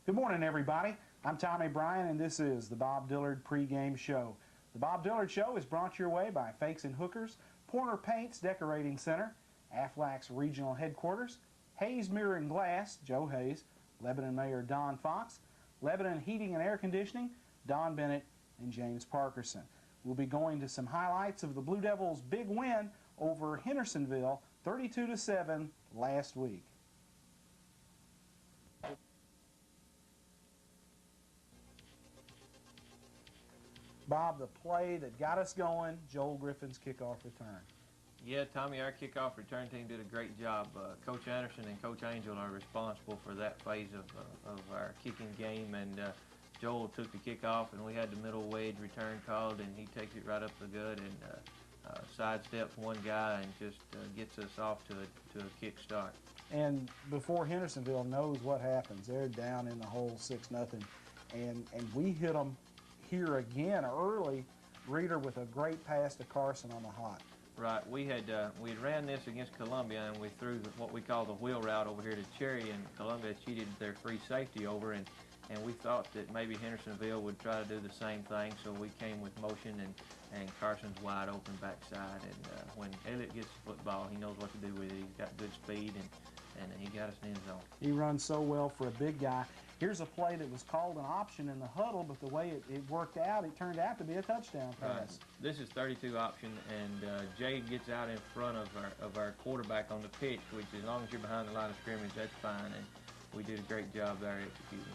Good morning, everybody. I'm Tommy Bryan, and this is the Bob Dillard pregame show. The Bob Dillard Show is brought your way by Fakes and Hookers, Pointer Paints Decorating Center, Aflac's Regional Headquarters, Hayes Mirror and Glass, Joe Hayes, Lebanon Mayor Don Fox, Lebanon Heating and Air Conditioning, Don Bennett, and James Parkerson. We'll be going to some highlights of the Blue Devils' big win over Hendersonville, 32-7 last week. Bob, the play that got us going, Joel Griffin's kickoff return. Yeah, Tommy, our kickoff return team did a great job. Coach Anderson and Coach Angel are responsible for that phase of our kicking game, and Joel took the kickoff, and we had the middle wedge return called, and he takes it right up the gut and sidesteps one guy and just gets us off to a kick start. And before Hendersonville knows what happens, they're down in the hole 6-0, and we hit them here again early. Reeder with a great pass to Carson on the hot. Right, we had ran this against Columbia, and we threw what we call the wheel route over here to Cherry, and Columbia cheated their free safety over, and we thought that maybe Hendersonville would try to do the same thing, so we came with motion, and Carson's wide open backside, and when Elliott gets the football, he knows what to do with it. He's got good speed, and he got us in the end zone. He runs so well for a big guy. Here's a play that was called an option in the huddle, but the way it worked out, it turned out to be a touchdown pass. Right. This is 32 option, and Jay gets out in front of our quarterback on the pitch, which as long as you're behind the line of scrimmage, that's fine, and we did a great job there executing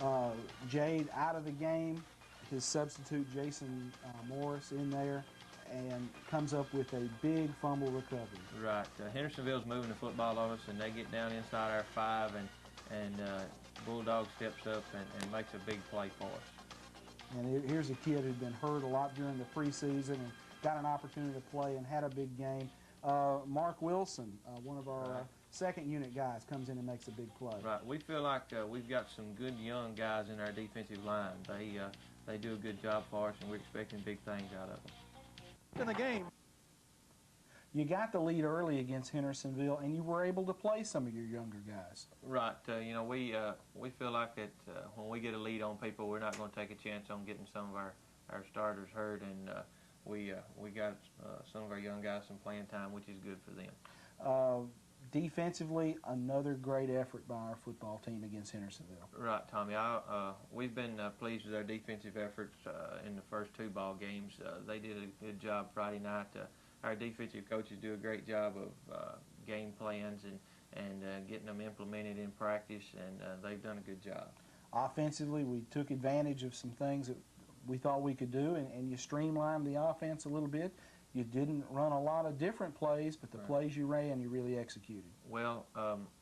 also. Jade out of the game, his substitute Jason Morris in there, and comes up with a big fumble recovery. Right. Hendersonville's moving the football on us, and they get down inside our 5, and Bulldog steps up and makes a big play for us. And here's a kid who'd been hurt a lot during the preseason and got an opportunity to play and had a big game. Mark Wilson, one of our second unit guys, comes in and makes a big play. Right. We feel like we've got some good young guys in our defensive line. They do a good job for us, and we're expecting big things out of them. In the game, you got the lead early against Hendersonville, and you were able to play some of your younger guys. Right. You know, we feel like that when we get a lead on people, we're not going to take a chance on getting some of our starters hurt, and we got some of our young guys some playing time, which is good for them. Defensively, another great effort by our football team against Hendersonville. Right, Tommy. We've been pleased with our defensive efforts in the first 2 ball games. They did a good job Friday night. Our defensive coaches do a great job of game plans and getting them implemented in practice, and they've done a good job. Offensively, we took advantage of some things that we thought we could do, and you streamlined the offense a little bit. You didn't run a lot of different plays, but the plays you ran, you really executed. Well,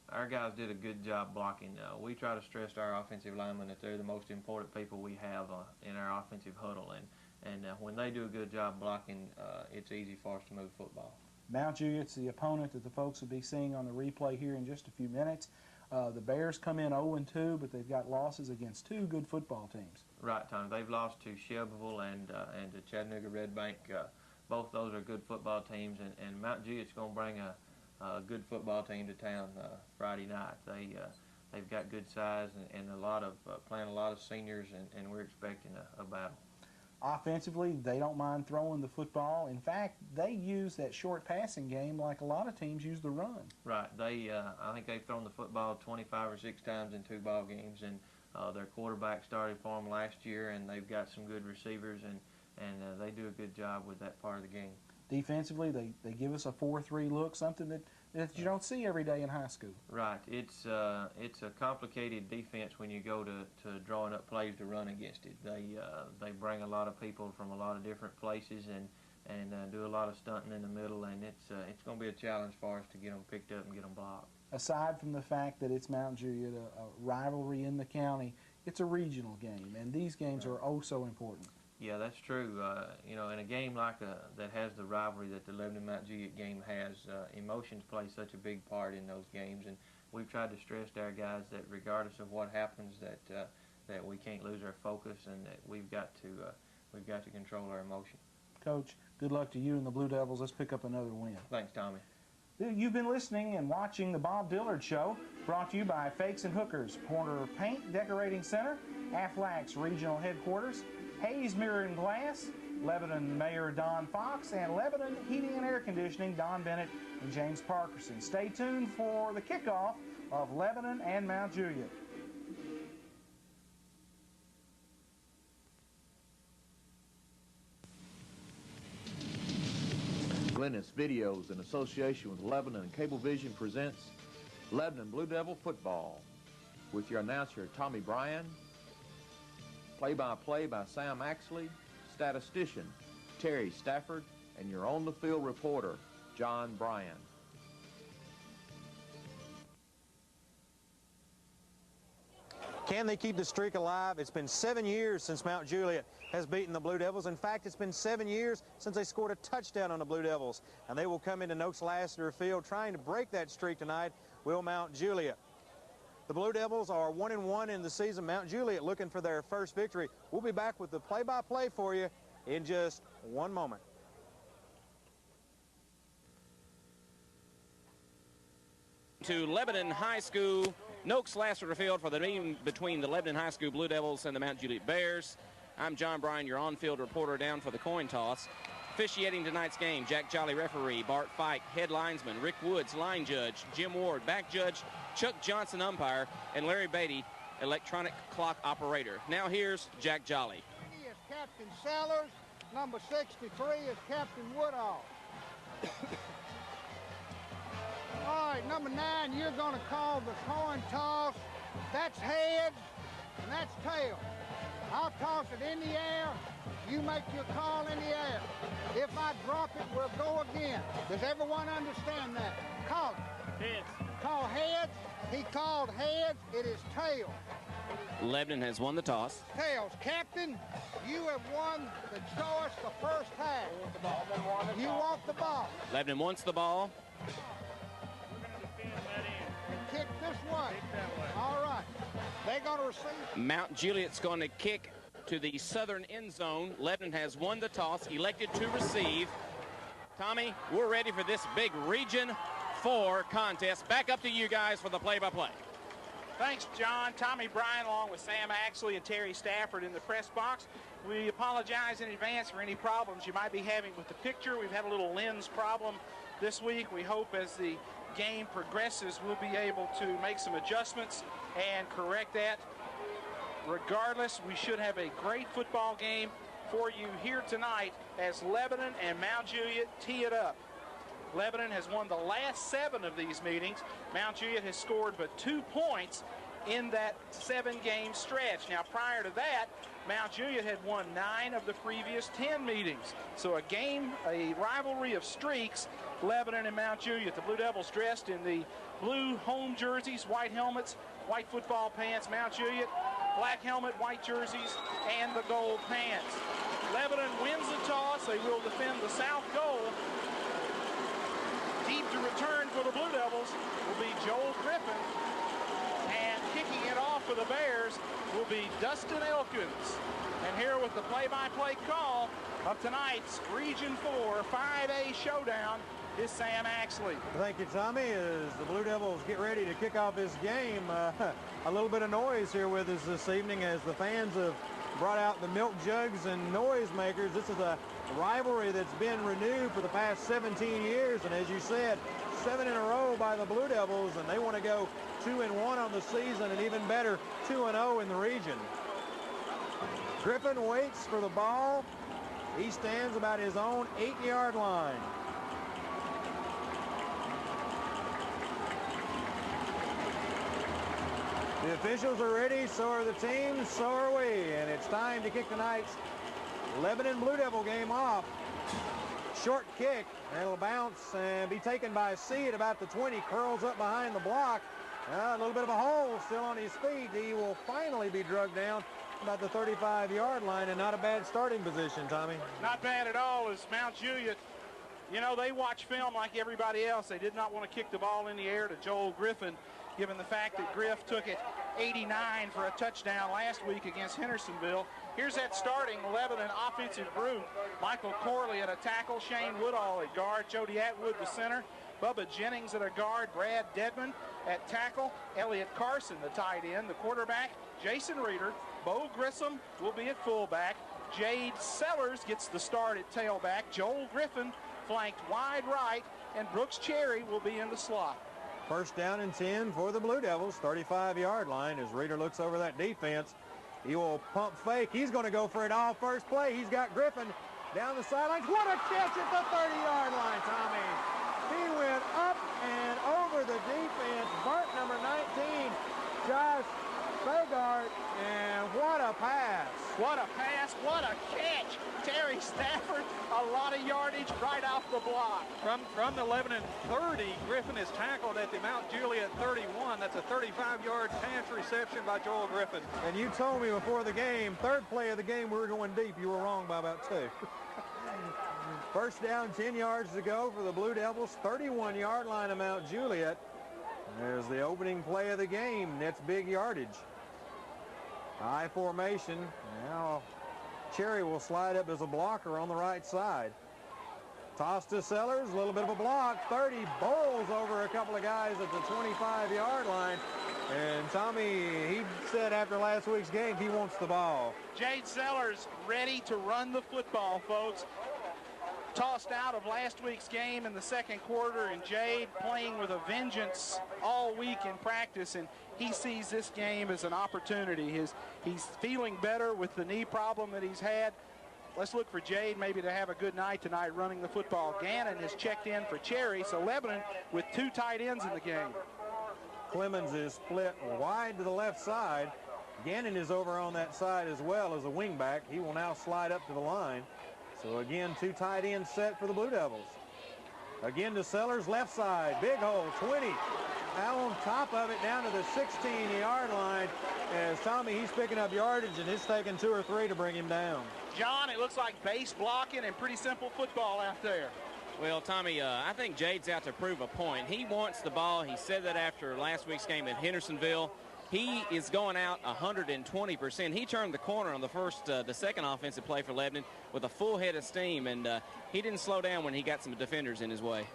our guys did a good job blocking. We try to stress to our offensive linemen that they're the most important people we have in our offensive huddle, and when they do a good job blocking, it's easy for us to move football. Mount Juliet's the opponent that the folks will be seeing on the replay here in just a few minutes. The Bears come in 0-2, but they've got losses against 2 good football teams. Right, Tom. They've lost to Shelbyville and to Chattanooga Red Bank. Both those are good football teams, and Mount Juliet's going to bring a good football team to town Friday night. They've got good size and playing a lot of seniors, and we're expecting a battle. Offensively, they don't mind throwing the football. In fact, they use that short passing game like a lot of teams use the run. Right. I think they've thrown the football 25 or 6 times in 2 ball games, and their quarterback started for them last year, and they've got some good receivers, and they do a good job with that part of the game. Defensively, they give us a 4-3 look, something that you don't see every day in high school. Right. It's a complicated defense when you go to drawing up plays to run against it. They bring a lot of people from a lot of different places and do a lot of stunting in the middle, and it's going to be a challenge for us to get them picked up and get them blocked. Aside from the fact that it's Mount Juliet, a rivalry in the county, it's a regional game, and these games are oh so important. Yeah, that's true. You know, in a game like that has the rivalry that the Lebanon Mount Juliet game has, emotions play such a big part in those games, and we've tried to stress to our guys that regardless of what happens, that we can't lose our focus, and that we've got to control our emotion. Coach, good luck to you and the Blue Devils. Let's pick up another win. Thanks, Tommy. You've been listening and watching The Bob Dillard Show, brought to you by Fakes and Hookers, Pointer Paint Decorating Center, Aflax Regional Headquarters, Hayes Mirror and Glass, Lebanon Mayor Don Fox, and Lebanon Heating and Air Conditioning, Don Bennett and James Parkerson. Stay tuned for the kickoff of Lebanon and Mount Juliet. Glennis Videos, in association with Lebanon and Cablevision, presents Lebanon Blue Devil Football with your announcer Tommy Bryan, play-by-play by Sam Axley, statistician Terry Stafford, and your on-the-field reporter John Bryan. Can they keep the streak alive? It's been 7 years since Mount Juliet has beaten the Blue Devils. In fact, it's been 7 years since they scored a touchdown on the Blue Devils. And they will come into Noakes-Lassiter Field trying to break that streak tonight, will Mount Juliet. The Blue Devils are 1-1 in the season. Mount Juliet looking for their first victory. We'll be back with the play-by-play for you in just one moment. To Lebanon High School, Noakes-Lassiter Field for the meeting between the Lebanon High School Blue Devils and the Mount Juliet Bears. I'm John Bryan, your on-field reporter, down for the coin toss. Officiating tonight's game, Jack Jolly referee, Bart Fike head linesman, Rick Woods line judge, Jim Ward back judge, Chuck Johnson umpire, and Larry Beatty electronic clock operator. Now here's Jack Jolly. Is Captain Sellers. Number 63 is Captain Woodall. All right, number 9, you're going to call the coin toss. That's heads, and that's tails. I'll toss it in the air. You make your call in the air. If I drop it, we'll go again. Does everyone understand that? Call it. Heads. Call heads. He called heads. It is tails. Lebanon has won the toss. Tails. Captain, you have won the choice the first half. You want the ball. Lebanon wants the ball. And kick this way. All right. They're going to receive. Mount Juliet's going to kick to the southern end zone. Lebanon has won the toss, elected to receive. Tommy, we're ready for this big Region 4 contest. Back up to you guys for the play-by-play. Thanks, John. Tommy Bryan along with Sam Axley and Terry Stafford in the press box. We apologize in advance for any problems you might be having with the picture. We've had a little lens problem this week. We hope as the game progresses we'll be able to make some adjustments and correct that. Regardless, we should have a great football game for you here tonight as Lebanon and Mount Juliet tee it up. Lebanon has won the last 7 of these meetings. Mount Juliet has scored but 2 points in that 7-game stretch. Now, prior to that, Mount Juliet had won 9 of the previous 10 meetings. So a rivalry of streaks, Lebanon and Mount Juliet. The Blue Devils dressed in the blue home jerseys, white helmets, white football pants. Mount Juliet, black helmet, white jerseys, and the gold pants. Lebanon wins the toss. They will defend the south goal. Deep to return for the Blue Devils will be Joel Griffin. And kicking it off for the Bears will be Dustin Elkins. And here with the play-by-play call of tonight's Region 4 5A showdown is Sam Axley. Thank you, Tommy. As the Blue Devils get ready to kick off this game, a little bit of noise here with us this evening as the fans have brought out the milk jugs and noisemakers. This is a rivalry that's been renewed for the past 17 years, and as you said, 7 in a row by the Blue Devils, and they want to go 2-1 on the season and even better, 2-0 in the region. Griffin waits for the ball. He stands about his own 8-yard line. The officials are ready, so are the teams, so are we, and it's time to kick tonight's Lebanon Blue Devil game off. Short kick, and it'll bounce and be taken by C at about the 20, curls up behind the block. A little bit of a hole still on his feet. He will finally be drugged down about the 35-yard line, and not a bad starting position, Tommy. Not bad at all as Mount Juliet, you know, they watch film like everybody else. They did not want to kick the ball in the air to Joel Griffin, given the fact that Griff took it 89 for a touchdown last week against Hendersonville. Here's that starting Lebanon offensive group. Michael Corley at a tackle, Shane Woodall at guard, Jody Atwood the center. Bubba Jennings at a guard, Brad Dedman at tackle, Elliott Carson, the tight end, the quarterback, Jason Reeder, Bo Grissom will be at fullback, Jade Sellers gets the start at tailback, Joel Griffin flanked wide right, and Brooks Cherry will be in the slot. First down and 10 for the Blue Devils, 35-yard line. As Reeder looks over that defense, he will pump fake. He's going to go for it all first play. He's got Griffin down the sidelines. What a catch at the 30-yard line, Tommy. He went up and over the defense. Burt number 19, Josh Begard, and what a pass. What a pass, what a catch. Terry Stafford, a lot of yardage right off the block. From the Lebanon 30, Griffin is tackled at the Mount Juliet 31. That's a 35-yard pass reception by Joel Griffin. And you told me before the game, third play of the game, we were going deep. You were wrong by about 2. First down, 10 yards to go for the Blue Devils, 31-yard line of Mount Juliet. There's the opening play of the game. That's big yardage. I formation. Now Cherry will slide up as a blocker on the right side. Toss to Sellers, a little bit of a block. 30, bowls over a couple of guys at the 25-yard line. And Tommy, he said after last week's game he wants the ball. Jade Sellers ready to run the football, folks. Tossed out of last week's game in the second quarter, and Jade playing with a vengeance all week in practice, and he sees this game as an opportunity. He's feeling better with the knee problem that he's had. Let's look for Jade maybe to have a good night tonight running the football. Gannon has checked in for Cherry, so Lebanon with 2 tight ends in the game. Clemens is split wide to the left side. Gannon is over on that side as well as a wingback. He will now slide up to the line. So again, 2 tight ends set for the Blue Devils. Again to Sellers, left side, big hole, 20. Now on top of it, down to the 16-yard line. As Tommy, he's picking up yardage, and it's taking 2 or 3 to bring him down. John, it looks like base blocking and pretty simple football out there. Well, Tommy, I think Jade's out to prove a point. He wants the ball. He said that after last week's game at Hendersonville. He is going out 120%. He turned the corner on the second offensive play for Lebanon with a full head of steam, and he didn't slow down when he got some defenders in his way.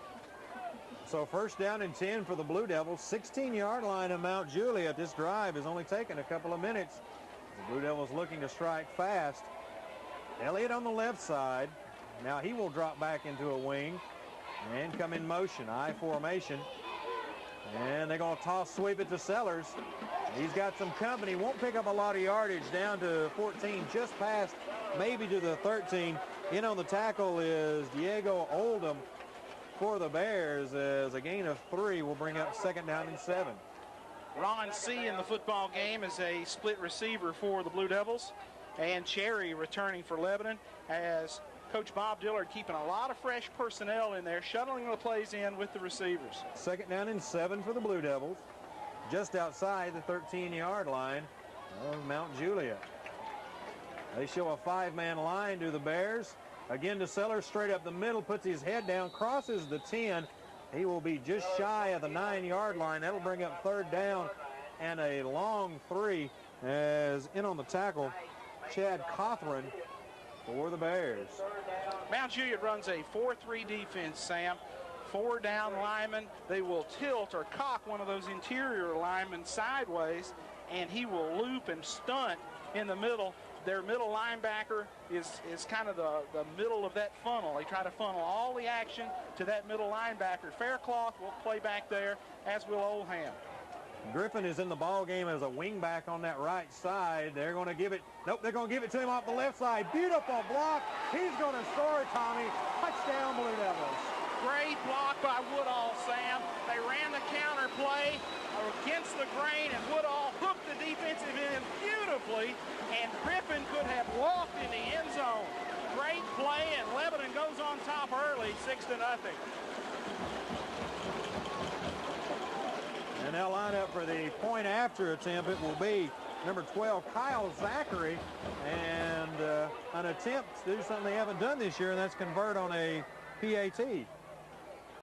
So first down and 10 for the Blue Devils, 16-yard line of Mount Juliet. This drive has only taken a couple of minutes. The Blue Devils looking to strike fast. Elliott on the left side. Now he will drop back into a wing and come in motion, I formation. And they're going to toss sweep it to Sellers. He's got some company. Won't pick up a lot of yardage, down to 14, just past maybe to the 13. In on the tackle is Diego Oldham for the Bears, as a gain of 3 will bring up second down and 7. Ron C. in the football game is a split receiver for the Blue Devils. And Cherry returning for Lebanon, as Coach Bob Dillard keeping a lot of fresh personnel in there, shuttling the plays in with the receivers. Second down and 7 for the Blue Devils, just outside the 13-yard line of Mount Juliet. They show a 5-man line to the Bears. Again to Sellers, straight up the middle, puts his head down, crosses the 10. He will be just shy of the 9-yard line. That'll bring up third down and a long 3, as in on the tackle, Chad Cothran for the Bears. Mount Juliet runs a 4-3 defense, Sam. 4 down linemen. They will tilt or cock one of those interior linemen sideways, and he will loop and stunt in the middle. Their middle linebacker is kind of the middle of that funnel. They try to funnel all the action to that middle linebacker. Faircloth will play back there, as will Oldham. Griffin is in the ball game as a wingback on that right side. They're going to give it, nope, they're going to give it to him off the left side. Beautiful block. He's going to score, Tommy. Touchdown, Blue Devils. Great block by Woodall, Sam. They ran the counter play against the grain, and Woodall hooked the defensive end beautifully, and Griffin could have walked in the end zone. Great play, and Lebanon goes on top early, 6-0. And they'll line up for the point after attempt. It will be number 12, Kyle Zachary, and an attempt to do something they haven't done this year, and that's convert on a PAT.